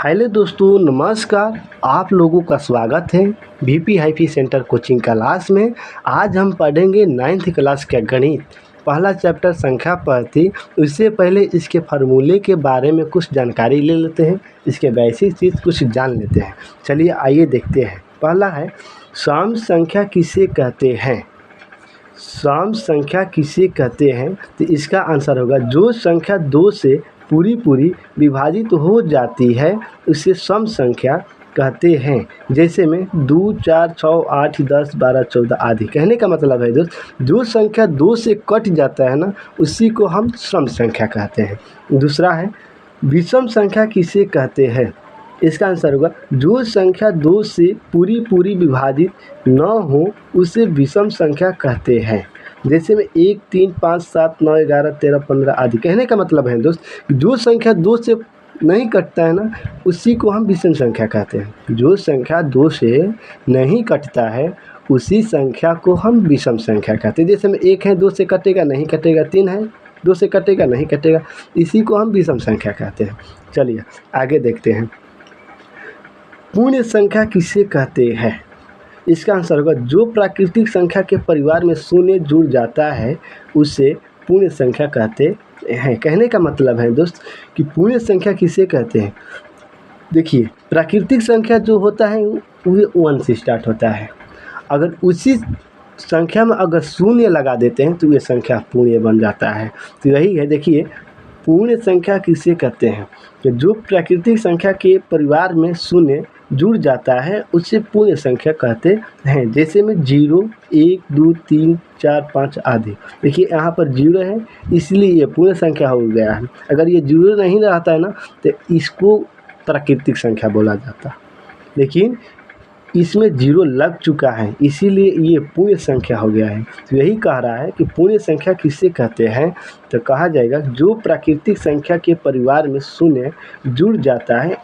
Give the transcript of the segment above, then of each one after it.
Hello दोस्तों, नमस्कार। आप लोगों का स्वागत है वीपी हाईफी सेंटर कोचिंग क्लास में। आज हम पढ़ेंगे 9th क्लास का गणित, पहला चैप्टर संख्या पद्धति। उससे पहले इसके फार्मूले के बारे में कुछ जानकारी ले लेते हैं, इसके बेसिक चीज़ कुछ जान लेते हैं। चलिए आइए देखते हैं। पहला है सम संख्या किसे कहते हैं। सम संख्या किसे कहते हैं, तो इसका आंसर होगा जो संख्या 2 से पूरी विभाजित हो जाती है उसे सम संख्या कहते हैं। जैसे में 2, 4, 6, 8, 10, 12, 14 आदि। कहने का मतलब है दोस्त, जो संख्या 2 से कट जाता है ना, उसी को हम सम संख्या कहते हैं। दूसरा है विषम संख्या किसे कहते हैं। इसका आंसर होगा जो संख्या 2 से पूरी विभाजित न हो उसे विषम संख्या कहते हैं। जैसे में 1, 3, 5, 7, 9, 11, 13, 15 आदि। कहने का मतलब है दोस्त, जो संख्या 2 से नहीं कटता है ना, उसी को हम विषम संख्या कहते हैं। जो संख्या 2 से नहीं कटता है उसी संख्या को हम विषम संख्या कहते हैं। जैसे में 1 है, 2 से कटेगा नहीं कटेगा, 3 है, 2 से कटेगा नहीं कटेगा, इसी को हम विषम संख्या कहते हैं। चलिए आगे देखते हैं। पूर्ण संख्या किसे कहते हैं। इसका आंसर होगा जो प्राकृतिक संख्या के परिवार में शून्य जुड़ जाता है उसे पूर्ण संख्या कहते हैं। कहने का मतलब है दोस्त कि पूर्ण संख्या किसे कहते हैं। देखिए, प्राकृतिक संख्या जो होता है वो 1 से स्टार्ट होता है। अगर उसी संख्या में अगर शून्य लगा देते हैं तो ये संख्या पूर्ण बन जाता है। तो यही है, देखिए पूर्ण संख्या किसे कहते हैं। तो जो प्राकृतिक संख्या के परिवार में शून्य जुड़ जाता है उसे पूर्ण संख्या कहते हैं। जैसे में 0, 1, 2, 3, 4, 5 आदि। देखिए यहाँ पर 0 है इसलिए ये पूर्ण संख्या हो गया है। अगर ये 0 नहीं रहता है ना तो इसको प्राकृतिक संख्या बोला जाता, लेकिन इसमें 0 लग चुका है इसीलिए ये पूर्ण संख्या हो गया है। तो यही कह रहा है कि पूर्ण संख्या किसे कहते हैं, तो कहा जाएगा जो प्राकृतिक संख्या के परिवार में शून्य जुड़ जाता है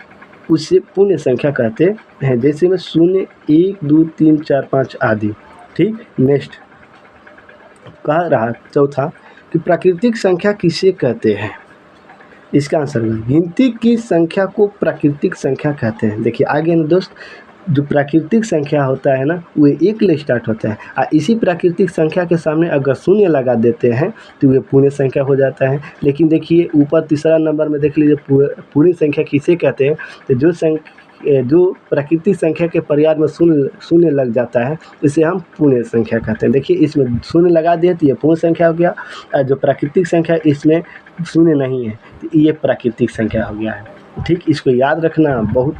उसे पूर्ण संख्या कहते हैं। जैसे में 0, 1, 2, 3, 4, 5 आदि। ठीक, नेक्स्ट कह रहा चौथा कि प्राकृतिक संख्या किसे कहते हैं। इसका आंसर है गिनती की संख्या को प्राकृतिक संख्या कहते हैं। देखिए आगे ना दोस्त, जो प्राकृतिक संख्या होता है ना वो 1 ले स्टार्ट होता है और इसी प्राकृतिक संख्या के सामने अगर शून्य लगा देते हैं तो ये पूर्ण संख्या हो जाता है। लेकिन देखिए ऊपर तीसरा नंबर में देख लीजिए पूर्ण संख्या किसे कहते हैं। तो जो प्राकृतिक संख्या के परिवार में शून्य लग जाता है इसे हम पूर्ण संख्या कहते हैं। देखिए इसमें शून्य लगा दिए तो ये पूर्ण संख्या हो गया, और जो प्राकृतिक संख्या इसमें शून्य नहीं है तो ये प्राकृतिक संख्या हो गया है। ठीक, इसको याद रखना बहुत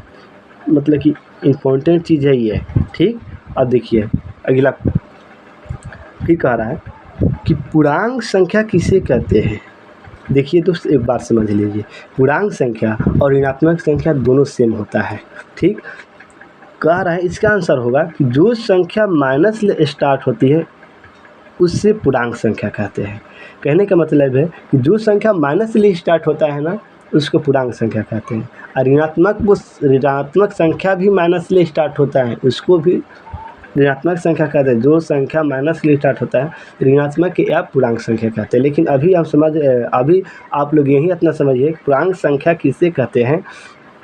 मतलब कि इम्पोर्टेंट चीज़ है ये। ठीक, अब देखिए अगला फिर कह रहा है कि पूर्णांक संख्या किसे कहते हैं। देखिए दोस्त एक बात समझ लीजिए, पूर्णांक संख्या और ऋणात्मक संख्या दोनों सेम होता है। ठीक, कह रहा है इसका आंसर होगा कि जो संख्या माइनस से स्टार्ट होती है उससे पूर्णांक संख्या कहते हैं। कहने का मतलब है कि जो संख्या माइनस से स्टार्ट होता है ना उसको पूर्णांक संख्या कहते हैं, और ऋणात्मक संख्या भी माइनस से स्टार्ट होता है उसको भी ऋणात्मक संख्या कहते हैं। जो संख्या माइनस से स्टार्ट होता है ऋणात्मक या पूर्णांक संख्या कहते हैं। लेकिन अभी आप लोग यही इतना समझिए पूर्णांक संख्या किसे कहते हैं।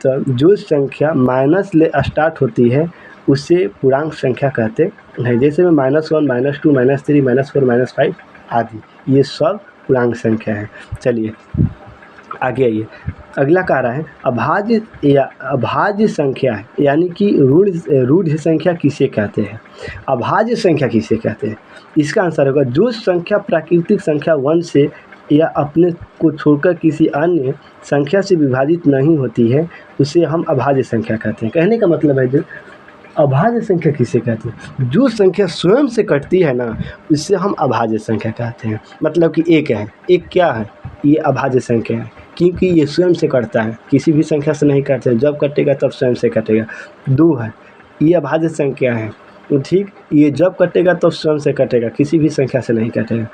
तो जो संख्या माइनस से स्टार्ट होती है उसे पूर्णांक संख्या कहते हैं। जैसे में -1, -2, -3, -4, -5 आदि, ये सब पूर्णांक संख्या है। चलिए आगे आइए, अगला कह रहा है अभाज्य संख्या यानी कि रूढ़ संख्या किसे कहते हैं। अभाज्य संख्या किसे कहते हैं। इसका आंसर होगा जो संख्या प्राकृतिक संख्या 1 से या अपने को छोड़कर किसी अन्य संख्या से विभाजित नहीं होती है उसे हम अभाज्य संख्या कहते हैं। कहने का मतलब है जो अभाज्य संख्या किसे कहते हैं, जो संख्या स्वयं से कटती है ना उससे हम अभाज्य संख्या कहते हैं। मतलब कि 1 है, 1 क्या है, ये अभाज्य संख्या है क्योंकि ये स्वयं से कटता है, किसी भी संख्या से नहीं कटता है, जब कटेगा तब स्वयं से कटेगा। 2 है, ये अभाज्य संख्या है, तो ठीक, ये जब कटेगा तो स्वयं से कटेगा, किसी भी संख्या से नहीं कटेगा।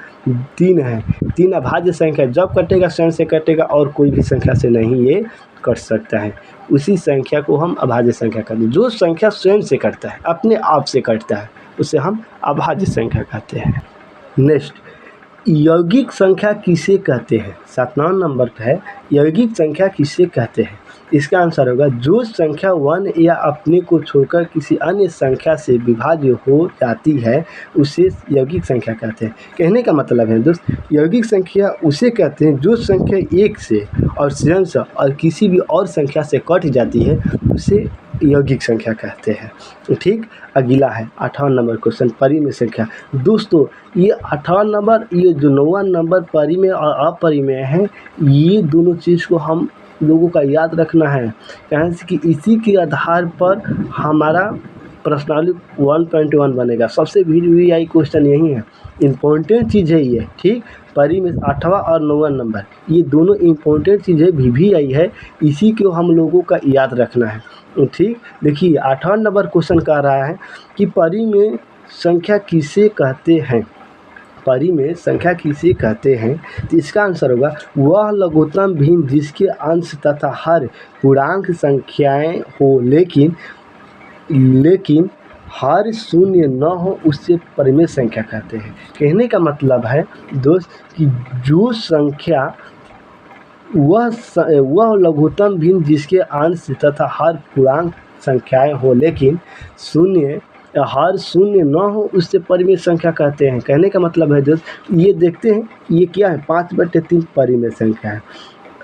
3 है, 3 अभाज्य संख्या, जब कटेगा स्वयं से कटेगा और कोई भी संख्या से नहीं ये कट सकता है, उसी संख्या को हम अभाज्य संख्या कहते हैं। जो संख्या स्वयं से कटता है, अपने आप से कटता है, उसे हम अभाज्य संख्या कहते हैं। नेक्स्ट, यौगिक संख्या किसे कहते हैं? 7वां नंबर पर है, यौगिक संख्या किसे कहते हैं? इसका आंसर होगा जो संख्या 1 या अपने को छोड़कर किसी अन्य संख्या से विभाज्य हो जाती है उसे यौगिक संख्या कहते हैं। कहने का मतलब है दोस्त, यौगिक संख्या उसे कहते हैं जो संख्या 1 से और स्वयं से और किसी भी और संख्या से कट जाती है उसे यौगिक संख्या कहते हैं। ठीक, अगला है 8वां नंबर क्वेश्चन, परिमेय संख्या। दोस्तों ये 8वां नंबर, ये जो 9वां नंबर परिमेय और अपरिमेय है, ये दोनों चीज़ को हम लोगों का याद रखना है, कहें कि इसी के आधार पर हमारा प्रश्नावली 1.1 बनेगा। सबसे VVI क्वेश्चन यही है, इम्पोर्टेंट चीज़ है ये। ठीक, परिमेय 8वां और 9वां नंबर ये दोनों इम्पोर्टेंट चीज़ है, VVI है, इसी को हम लोगों का याद रखना है। ठीक, देखिए 8वां नंबर क्वेश्चन कह रहा है कि परिमेय संख्या किसे कहते हैं? परिमेय संख्या किसे कहते हैं? तो इसका आंसर होगा वह लघुत्तम भिन्न जिसके अंश तथा हर पूर्णांक संख्याएं हो लेकिन हर शून्य न हो उससे परिमेय संख्या कहते हैं। कहने का मतलब है दोस्त कि जो संख्या वह लघुत्तम भिन्न जिसके अंश तथा हर पूर्णांक संख्याएं हो लेकिन हर शून्य न हो उससे परिमेय संख्या कहते हैं। कहने का मतलब है दोस्त, ये देखते हैं ये क्या है, 5/3 परिमेय संख्या है।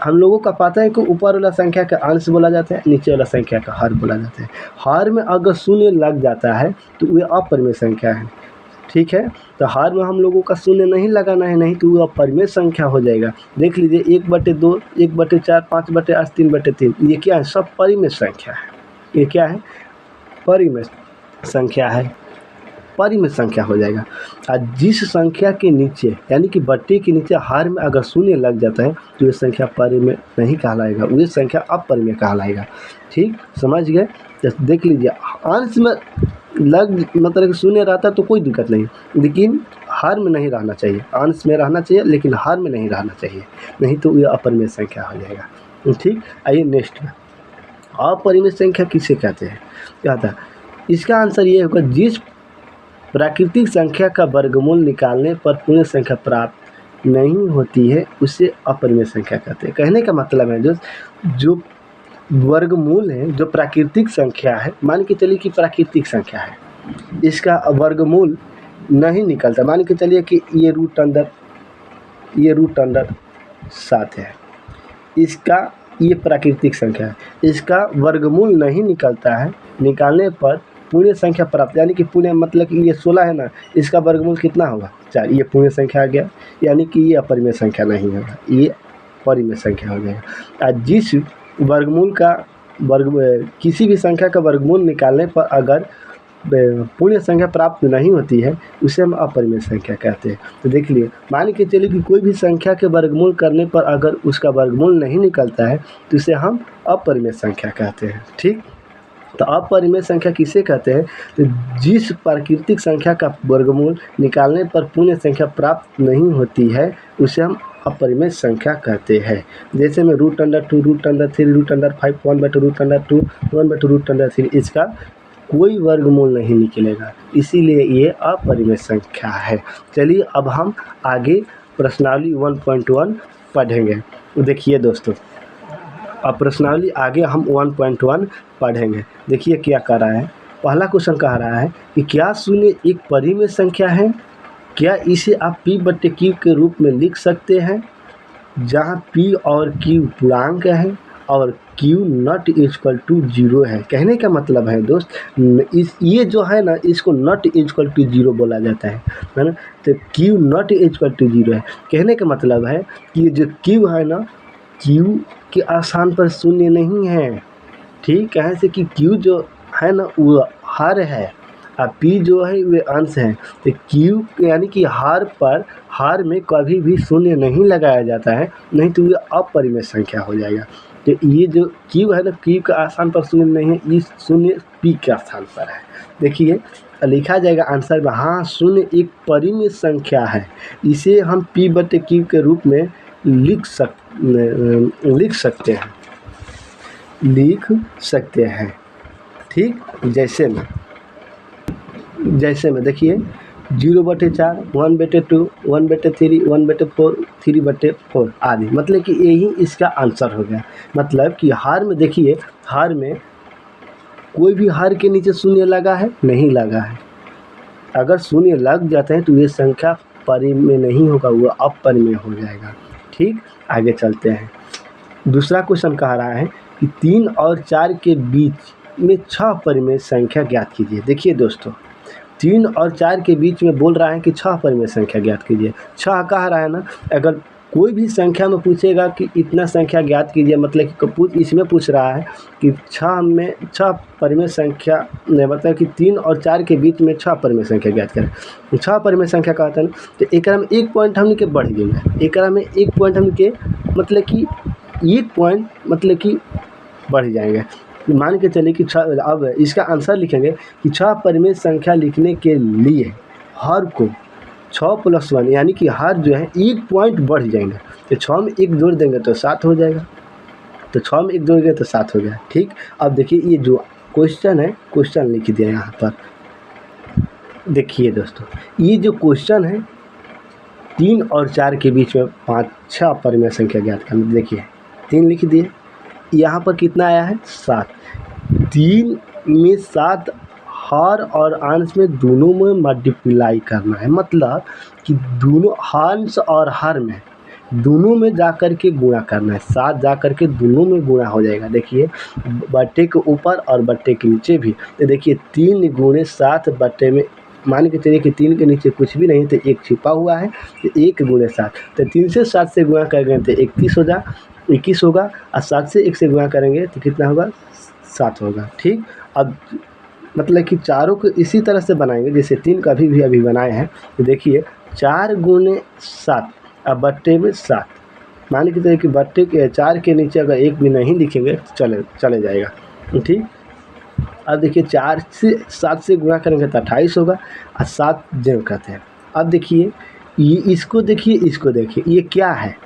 हम लोगों का पता है कि ऊपर वाला संख्या का अंश बोला जाता है, नीचे वाला संख्या का हर बोला जाता है। हर में अगर शून्य लग जाता है तो वह अपरिमेय संख्या है। ठीक है, तो हर में हम लोगों का शून्य नहीं लगाना है, नहीं तो वह अपरिमेय संख्या हो जाएगा। देख लीजिए 1/2, 1/4, 5/8, 3/3, ये क्या है, सब परिमेय संख्या है। ये क्या है, परिमेय संख्या है, परिमेय संख्या हो जाएगा। और जिस संख्या के नीचे यानी कि बट्टे के नीचे हर में अगर शून्य लग जाता है तो ये संख्या परिमेय नहीं कहलाएगा, वह संख्या अपरिमेय कहलाएगा। ठीक, समझ गए? जैसे देख लीजिए अंश में मतलब शून्य रहता है तो कोई दिक्कत नहीं, लेकिन हर में नहीं रहना चाहिए। अंश में रहना चाहिए लेकिन हर में नहीं रहना चाहिए, नहीं तो यह अपरिमेय संख्या हो जाएगा। ठीक, आइए नेक्स्ट में, अपरिमेय संख्या किसे कहते हैं? क्या था इसका आंसर ये होगा जिस प्राकृतिक संख्या का वर्गमूल निकालने पर पूर्ण संख्या प्राप्त नहीं होती है उसे अपरिमेय संख्या कहते हैं। कहने का मतलब है जो वर्गमूल है, जो प्राकृतिक संख्या है, मान के चलिए कि प्राकृतिक संख्या है, इसका वर्गमूल नहीं निकलता। मान के चलिए कि ये रूट अंडर 7 है, इसका ये प्राकृतिक संख्या है, इसका वर्गमूल नहीं निकलता है, निकालने पर पूर्ण संख्या प्राप्त, यानी कि पूर्ण मतलब कि ये 16 है ना, इसका वर्गमूल कितना होगा, 4, ये पूर्ण संख्या आ गया, यानी कि ये अपरिमेय संख्या नहीं होगा, ये परिमेय संख्या हो जाएगा। और जिस वर्गमूल का किसी भी संख्या का वर्गमूल निकालने पर अगर पूर्ण संख्या प्राप्त नहीं होती है उसे हम अपरिमेय संख्या कहते हैं। तो देख लिए, मान के चलिए कि कोई भी संख्या के वर्गमूल करने पर अगर उसका वर्गमूल नहीं निकलता है तो उसे हम अपरिमेय संख्या कहते हैं। ठीक, तो अपरिमेय संख्या किसे कहते हैं? तो जिस प्राकृतिक संख्या का वर्गमूल निकालने पर पूर्ण संख्या प्राप्त नहीं होती है उसे हम अपरिमेय संख्या कहते हैं। जैसे में √2, √3, √5, 1/√2, 1/√3, इसका कोई वर्गमूल नहीं निकलेगा, इसीलिए ये अपरिमेय संख्या है। चलिए अब हम आगे प्रश्नावली 1.1 पढ़ेंगे। देखिए दोस्तों, अब प्रश्नावली आगे हम 1.1 पढ़ेंगे। देखिए क्या कर रहा है, पहला क्वेश्चन कह रहा है कि क्या शून्य एक परिमेय संख्या है? क्या इसे आप P/Q के रूप में लिख सकते हैं जहां P और Q पूर्णांक है और Q नॉट इक्वल टू 0 है। कहने का मतलब है दोस्त, ये जो है ना, इसको नॉट इक्वल टू 0 बोला जाता है ना, तो Q नॉट इक्वल टू 0 है। कहने का मतलब है कि जो Q है ना, Q के स्थान पर शून्य नहीं है। ठीक, कहे से कि Q जो है ना वो हर है और P जो है वे अंश है, तो Q यानी कि हर में कभी भी शून्य नहीं लगाया जाता है, नहीं तो ये अपरिमेय संख्या हो जाएगा। तो ये जो Q है ना, Q का स्थान पर शून्य नहीं है, इस शून्य P के स्थान पर है। देखिए लिखा जाएगा आंसर में, हाँ शून्य एक परिमेय संख्या है, इसे हम P/Q के रूप में लिख सकते हैं। ठीक, जैसे में देखिए 0/4, 1/2, 1/3, 1/4, 3/4 आदि। मतलब कि यही इसका आंसर हो गया। मतलब कि हर में देखिए, हर में कोई भी हर के नीचे शून्य लगा है? नहीं लगा है। अगर शून्य लग जाते हैं तो ये संख्या परिमेय नहीं होगा, वो अपरिमेय हो जाएगा। ठीक, आगे चलते हैं। दूसरा क्वेश्चन कह रहा है कि 3 और 4 के बीच में 6 परिमेय संख्या ज्ञात कीजिए। देखिए दोस्तों, 3 और 4 के बीच में बोल रहा है कि 6 परिमेय संख्या ज्ञात कीजिए। 6 कह रहा है ना, अगर कोई भी संख्या में पूछेगा कि इतना संख्या ज्ञात कीजिए, मतलब कि इसमें पूछ रहा है कि 6 परिमेय संख्या, मतलब कि 3 और 4 के बीच में 6 परिमेय संख्या ज्ञात करें। 6 परिमेय संख्या कहते हैं तो एकरा में 1 पॉइंट हमने के बढ़ गए, एकरा में 1 पॉइंट हमने के मतलब कि 1 पॉइंट मतलब कि बढ़ जाएंगे। मान के चलिए कि 6, अब इसका आंसर लिखेंगे कि 6 परिमेय संख्या लिखने के लिए हर को 6 + 1 यानी कि हर जो है 1 पॉइंट बढ़ जाएंगे। तो 6 में 1 जोड़ देंगे तो 7 हो जाएगा, तो 6 में 1 जोड़ देंगे तो 7 हो गया। ठीक, अब देखिए ये जो क्वेश्चन है, क्वेश्चन लिख दिया यहाँ पर। देखिए दोस्तों, ये जो क्वेश्चन है 3 और 4 के बीच में 5-6 परिमेय संख्या ज्ञात करना। देखिए 3 लिख दिए, यहाँ पर कितना आया है? 7। 3 में 7 हर और अंश में दोनों में मल्टीप्लाई करना है। मतलब कि दोनों अंश और हर में दोनों में जा कर के गुणा करना है। 7 जा कर के दोनों में गुणा हो जाएगा। देखिए बट्टे के ऊपर और बट्टे के नीचे भी। तो देखिए 3 × 7 बट्टे में, मान के चलिए कि 3 के नीचे कुछ भी नहीं तो 1 छिपा हुआ है, तो 1 × 7, तो 3 से 7 से गुणा करेंगे तो 21 होगा, और 7 से 1 से गुणा करेंगे तो कितना होगा? 7 होगा। ठीक, अब मतलब कि चारों को इसी तरह से बनाएंगे जैसे 3 का अभी बनाए हैं। तो देखिए 4 × 7 अब बट्टे में 7, मान के चलिए कि बट्टे के 4 के नीचे अगर 1 भी नहीं लिखेंगे तो चले जाएगा। ठीक, अब देखिए 4 से 7 से गुणा करेंगे तो 28 होगा, और 7 जो कहते हैं। अब देखिए ये इसको देखिए ये क्या है?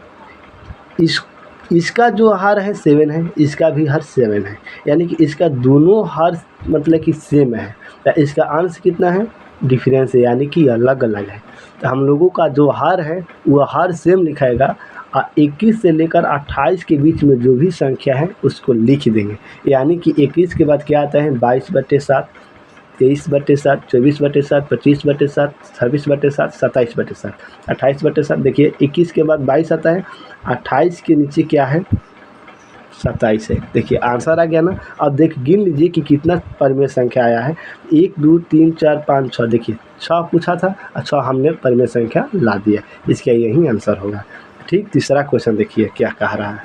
इसका जो हर है 7 है, इसका भी हर 7 है, यानी कि इसका दोनों हर मतलब कि सेम है। तो इसका अंश कितना है? डिफरेंस है, यानी कि अलग अलग है। तो हम लोगों का जो हर है वो हर सेम लिखाएगा, और 21 से लेकर 28 के बीच में जो भी संख्या है उसको लिख देंगे। यानी कि 21 के बाद क्या आता है? 22/7, 23/7, 24/7, 25/7, 26/7, 27/7, 28/7। देखिए 21 के बाद 22 आता है, 28 के नीचे क्या है? 27 है। देखिए आंसर आ गया ना। अब गिन लीजिए कि कितना परिमेय संख्या आया है। 1 2 3 4 5 6। देखिए 6 पूछा था और 6 हमने परिमेय संख्या ला दिया, इसका यही आंसर होगा। ठीक, तीसरा क्वेश्चन देखिए क्या कह रहा है।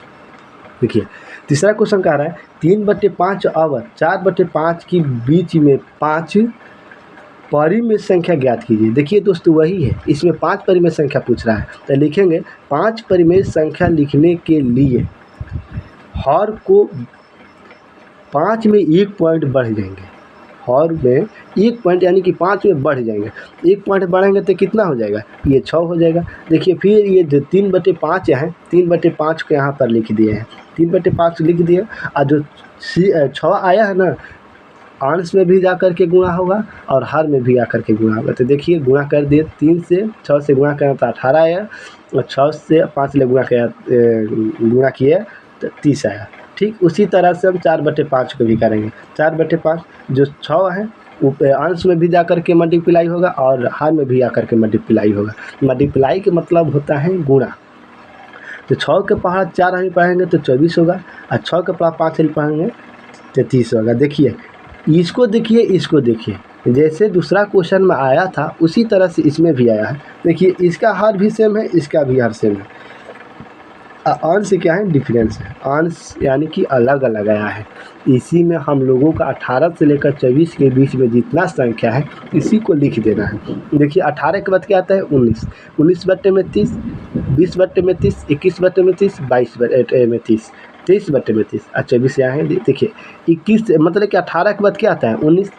देखिए तीसरा क्वेश्चन कह रहा है 3/5 और 4/5 के बीच में 5 परिमेय संख्या ज्ञात कीजिए। देखिए दोस्तों वही है, इसमें 5 परिमेय संख्या पूछ रहा है। तो लिखेंगे 5 परिमेय संख्या लिखने के लिए हर को 5 में 1 पॉइंट बढ़ जाएंगे। हर में 1 पॉइंट यानी कि 5 में बढ़ जाएंगे। 1 पॉइंट बढ़ेंगे तो कितना हो जाएगा? ये 6 हो जाएगा। देखिए फिर ये जो 3/5 है, 3/5 को यहाँ पर लिख दिए हैं। 3/5 लिख दिए, और जो 6 आया है ना, अंश में भी जा कर के गुणा होगा और हर में भी आकर के गुणा होगा। तो देखिए गुणा कर दिए, 3 से 6 से गुणा करें तो 18 आया, और 6 से 5 ले गुणा किए तो 30 आया। ठीक, उसी तरह से हम 4/5 को भी करेंगे। 4/5 जो 6 है वो अंश में भी जा कर के मल्टीप्लाई होगा और हर में भी आकर के मल्टीप्लाई होगा। मल्टीप्लाई के मतलब होता है गुणा। तो 6 के पहाड़ 4 हम पढ़ेंगे तो 24 होगा, और 6 के पहाड़ 5 हम पढ़ेंगे तो 30 होगा। देखिए इसको देखिए जैसे दूसरा क्वेश्चन में आया था उसी तरह से इसमें भी आया है। देखिए इसका हर भी सेम है, इसका भी हर सेम है। अंश क्या है? डिफरेंस है। अंश यानी कि अलग अलग आया है। इसी में हम लोगों का 18 से लेकर 24 के बीच में जितना संख्या है इसी को लिख देना है। देखिए 18 के बाद क्या आता है? 19, 19/30, 20/30, 21/30, 22/30, 23/30, और 24 यहाँ है। देखिए 21 मतलब कि 18 के बाद क्या आता है? 19,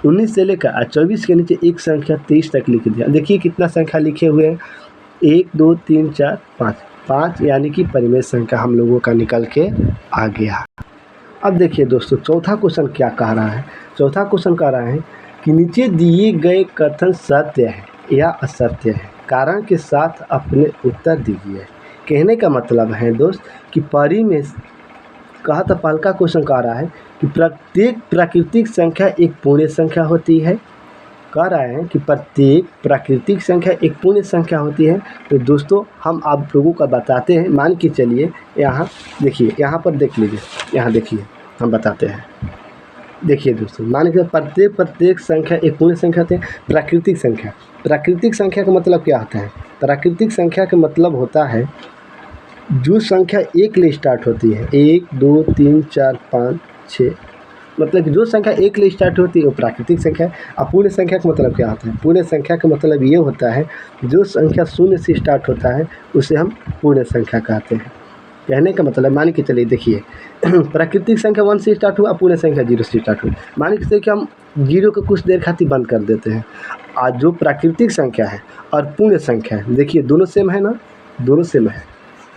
19 से लेकर 24 के नीचे एक संख्या 23 तक लिख दिया। देखिए कितना संख्या लिखे हुए हैं? 1 2 3 4 5 यानी कि परिमेय संख्या हम लोगों का निकल के आ गया। अब देखिए दोस्तों चौथा क्वेश्चन क्या कह रहा है। चौथा क्वेश्चन कह रहा है कि नीचे दिए गए कथन सत्य है। या असत्य है? कारण के साथ अपने उत्तर दीजिए। कहने का मतलब है दोस्त कि परी में कहा था, पहल का क्वेश्चन कह रहा है कि प्रत्येक प्राकृतिक संख्या एक पूर्ण संख्या होती है। कह रहा है कि प्रत्येक प्राकृतिक संख्या एक पूर्ण संख्या होती है। तो दोस्तों हम आप लोगों को बताते हैं, मान के चलिए यहाँ देखिए, यहाँ पर देख लीजिए, यहाँ देखिए हम बताते हैं। देखिए दोस्तों, मान के प्रत्येक संख्या एक पूर्ण संख्या होती है। प्राकृतिक संख्या का मतलब क्या होता है? प्राकृतिक संख्या का मतलब होता है जो संख्या एक ले स्टार्ट होती है, 1 2 3 4 5 6, मतलब कि जो संख्या एक ले स्टार्ट होती है वो प्राकृतिक संख्या है। अब पूर्ण संख्या का मतलब क्या होता है? पूर्ण संख्या का मतलब ये होता है जो संख्या शून्य से स्टार्ट होता है उसे हम पूर्ण संख्या कहते हैं। कहने का मतलब मान के चलिए, देखिए प्राकृतिक संख्या 1 से स्टार्ट हुआ, पूर्ण संख्या 0 से स्टार्ट हुई। मान के चलिए कि हम 0 को कुछ देर खातिर बंद कर देते हैं। आज जो प्राकृतिक संख्या है और पूर्ण संख्या है, देखिए दोनों सेम है ना, दोनों सेम है,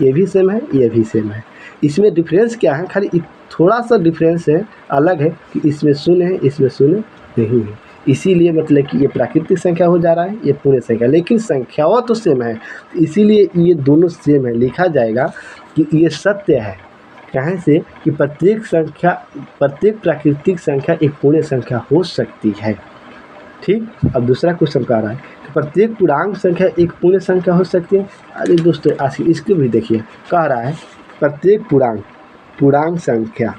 ये भी सेम है, ये भी सेम है। इसमें डिफरेंस क्या है? खाली थोड़ा सा डिफरेंस है, अलग है कि इसमें शून्य है, इसमें शून्य नहीं है। इसीलिए मतलब कि ये प्राकृतिक संख्या हो जा रहा है, ये पूर्ण संख्या, लेकिन संख्याओं तो सेम है, इसीलिए ये दोनों सेम है। लिखा जाएगा कि ये सत्य है। कहाँ से? कि प्रत्येक प्राकृतिक संख्या एक पूर्ण संख्या हो सकती है। ठीक। अब दूसरा क्वेश्चन कह रहा है कि प्रत्येक पूर्णांक संख्या एक पूर्ण संख्या हो सकती है। अरे दोस्तों इसको भी देखिए, कह रहा है प्रत्येक पूर्णांक संख्या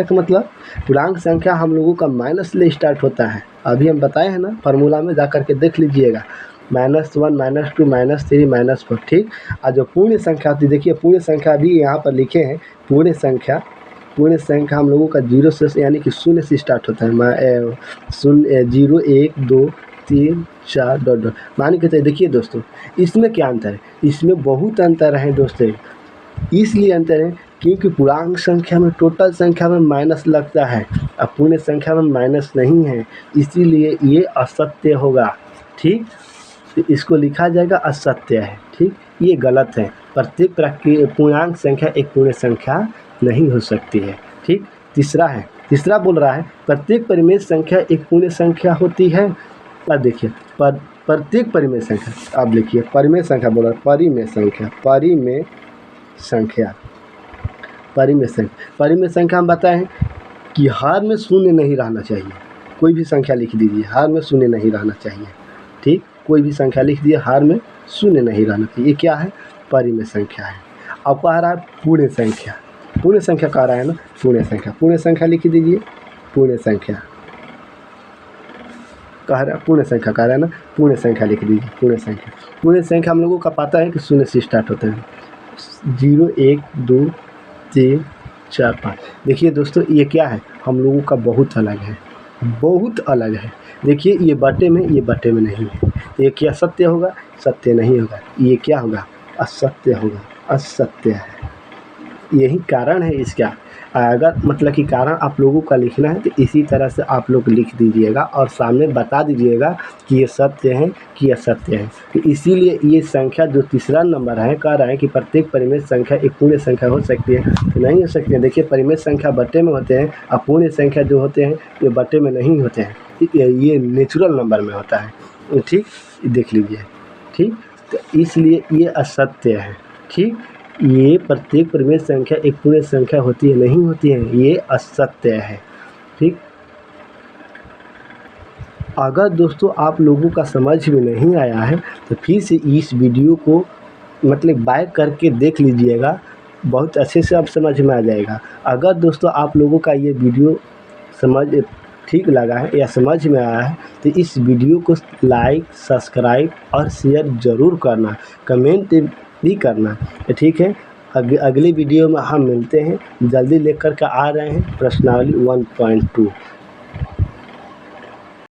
का मतलब, पूर्णांक संख्या हम लोगों का माइनस ले स्टार्ट होता है। अभी हम बताए हैं ना, फार्मूला में जा करके देख लीजिएगा, -1 -2 -3 -4। ठीक। और जो पूर्ण संख्या होती है, देखिए पूर्ण संख्या भी यहाँ पर लिखे हैं। पूर्ण संख्या हम लोगों का 0 से यानी कि शून्य से स्टार्ट होता है। 0 1 2 3 4 डॉट मान के चलिए। देखिए दोस्तों इसमें क्या अंतर है? इसमें बहुत अंतर है दोस्तों। इसलिए अंतर है क्योंकि पूर्णांक संख्या में टोटल संख्या में माइनस लगता है, अब पूर्ण संख्या में माइनस नहीं है, इसीलिए ये असत्य होगा। ठीक। तो इसको लिखा जाएगा असत्य है। ठीक। ये गलत है। प्रत्येक पूर्णांक संख्या एक पूर्ण संख्या नहीं हो सकती है। ठीक। तीसरा बोल रहा है प्रत्येक परिमेय संख्या एक पूर्ण संख्या होती है। अब देखिए प्रत्येक परिमेय संख्या, अब लिखिए परिमेय संख्या बोल रहा है, परिमेय संख्या हम बताएं कि हर में शून्य नहीं रहना चाहिए। कोई भी संख्या लिख दीजिए, हर में शून्य नहीं रहना चाहिए। ठीक। कोई भी संख्या लिख दिए, हर में शून्य नहीं रहना चाहिए। ये क्या है? परिमेय संख्या है। अब कह रहा है पूर्ण संख्या कह रहा है ना, पूर्ण संख्या लिख दीजिए। पूर्ण संख्या कह रहा है, पूर्ण संख्या कह रहा है ना, पूर्ण संख्या लिख दीजिए। पूर्ण संख्या हम लोगों का पता है कि शून्य से स्टार्ट होता है। 0 1 2 3 4 5। देखिए दोस्तों ये क्या है? हम लोगों का बहुत अलग है। देखिए ये बटे में नहीं है। ये क्या सत्य होगा? सत्य नहीं होगा। ये क्या होगा? असत्य होगा। असत्य है। यही कारण है इसका। अगर मतलब कि कारण आप लोगों का लिखना है तो इसी तरह से आप लोग लिख दीजिएगा और सामने बता दीजिएगा कि ये सत्य है कि असत्य है। तो इसीलिए ये संख्या जो तीसरा नंबर है, कह रहा है कि प्रत्येक परिमेय संख्या एक पूर्ण संख्या हो सकती है, तो नहीं हो सकती है। देखिए परिमेय संख्या बट्टे में होते हैं, और पूर्ण संख्या जो होते हैं ये बट्टे में नहीं होते हैं। ये नेचुरल नंबर में होता है। ठीक। देख लीजिए। ठीक। तो इसलिए ये असत्य है। ठीक। ये प्रत्येक परिमेय संख्या एक पूर्ण संख्या होती है, नहीं होती है, ये असत्य है। ठीक। अगर दोस्तों आप लोगों का समझ में नहीं आया है तो फिर से इस वीडियो को मतलब बैक करके देख लीजिएगा, बहुत अच्छे से अब समझ में आ जाएगा। अगर दोस्तों आप लोगों का ये वीडियो समझ ठीक लगा है या समझ में आया है तो इस वीडियो को लाइक, सब्सक्राइब और शेयर ज़रूर करना, कमेंट भी करना। ठीक है। अगली वीडियो में हम मिलते हैं। जल्दी लेकर के आ रहे हैं प्रश्नावली 1.2।